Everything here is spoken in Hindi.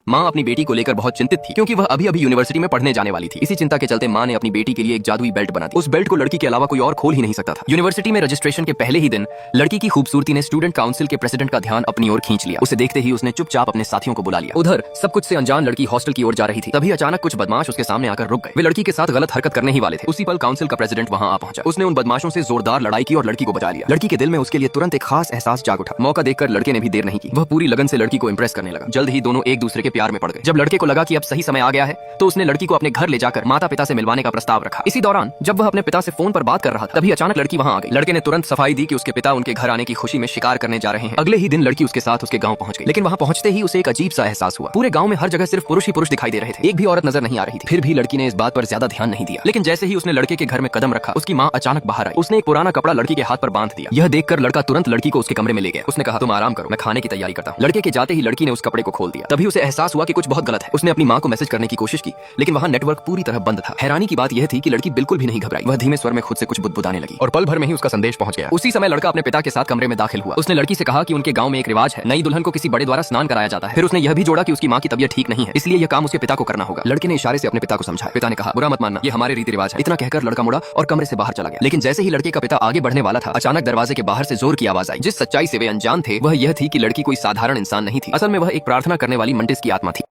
माँ अपनी बेटी को लेकर बहुत चिंतित थी क्योंकि वह अभी अभी यूनिवर्सिटी में पढ़ने जाने वाली थी। इसी चिंता के चलते माँ ने अपनी बेटी के लिए एक जादुई बेल्ट बना दी। उस बेल्ट को लड़की के अलावा कोई और खोल ही नहीं सकता था। यूनिवर्सिटी में रजिस्ट्रेशन के पहले ही दिन लड़की की खूबसूरती ने स्टूडेंट काउंसिल के प्रेसिडेंट का ध्यान अपनी ओर खींच लिया। उसे देखते ही उसने चुपचाप अपने साथियों को बुला लिया। उधर सब कुछ से अनजान लड़की हॉस्टल की ओर जा रही थी। तभी अचानक कुछ बदमाश उसके सामने आकर रुक गए। वे लड़की के साथ गलत हरकत करने ही वाले थे। उसी पल काउंसिल का प्रेसिडेंट वहां आ पहुंचा। उसने उन बदमाशों से जोरदार लड़ाई की और लड़की को बचा लिया। लड़की के दिल में उसके लिए तुरंत एक खास एहसास जाग उठा। मौका देखकर लड़के ने भी देर नहीं की। वह पूरी लगन से लड़की को इंप्रेस करने लगा। जल्द ही दोनों एक दूसरे के प्यार में पड़ गए। जब लड़के को लगा कि अब सही समय आ गया है तो उसने लड़की को अपने घर ले जाकर माता पिता से मिलवाने का प्रस्ताव रखा। इसी दौरान जब वह अपने पिता से फोन पर बात कर रहा था तभी अचानक लड़की वहां आ गई। लड़के ने तुरंत सफाई दी कि उसके पिता उनके घर आने की खुशी में शिकार करने जा रहे हैं। अगले ही दिन लड़की उसके साथ उसके गांव पहुंच गई। लेकिन वहां पहुंचते ही उसे एक अजीब सा एहसास हुआ। पूरे गांव में हर जगह सिर्फ पुरुष ही पुरुष दिखाई दे रहे थे। एक भी औरत नजर नहीं आ रही थी। फिर भी लड़की ने इस बात पर ज्यादा ध्यान नहीं दिया। लेकिन जैसे ही उसने लड़के के घर में कदम रखा उसकी माँ अचानक बाहर आई। उसने एक पुराना कपड़ा लड़की के हाथ पर बांध दिया। यह देखकर लड़का तुरंत लड़की को उसके कमरे में ले गया। उसने कहा तुम आराम करो, मैं खाने की तैयारी करता हूँ। लड़के के जाते ही लड़की ने उस कपड़े को खोल दिया। तभी उसे एहसास हुआ कि कुछ बहुत गलत है। उसने अपनी माँ को मैसेज करने की कोशिश की लेकिन वहाँ नेटवर्क पूरी तरह बंद था। हैरानी की बात यह थी कि लड़की बिल्कुल भी नहीं घबराई। वह धीमे स्वर में खुद से कुछ बुदबुदाने लगी और पल भर में ही उसका संदेश पहुंच गया। उसी समय लड़का अपने पिता के साथ कमरे में दाखिल हुआ। उसने लड़की से कहा कि उनके गांव में एक रिवाज है, नई दुल्हन को किसी बड़े द्वारा स्नान कराया जाता है। फिर उसने यह भी जोड़ा कि उसकी माँ की तबीयत ठीक नहीं है, इसलिए यह काम उसके पिता को करना होगा। लड़के ने इशारे से अपने पिता को समझाया। पिता ने कहा बुरा मत मानना, ये हमारे रीति रिवाज है। इतना कहकर लड़का मुड़ा और कमरे से बाहर चला गया। लेकिन जैसे ही लड़के का पिता आगे बढ़ने वाला था अचानक दरवाजे के बाहर से जोर की आवाज आई। जिस सच्चाई से वे अनजान थे वह यह थी कि लड़की कोई साधारण इंसान नहीं थी। असल में वह एक प्रार्थना करने वाली मंटिस की आत्मा थी।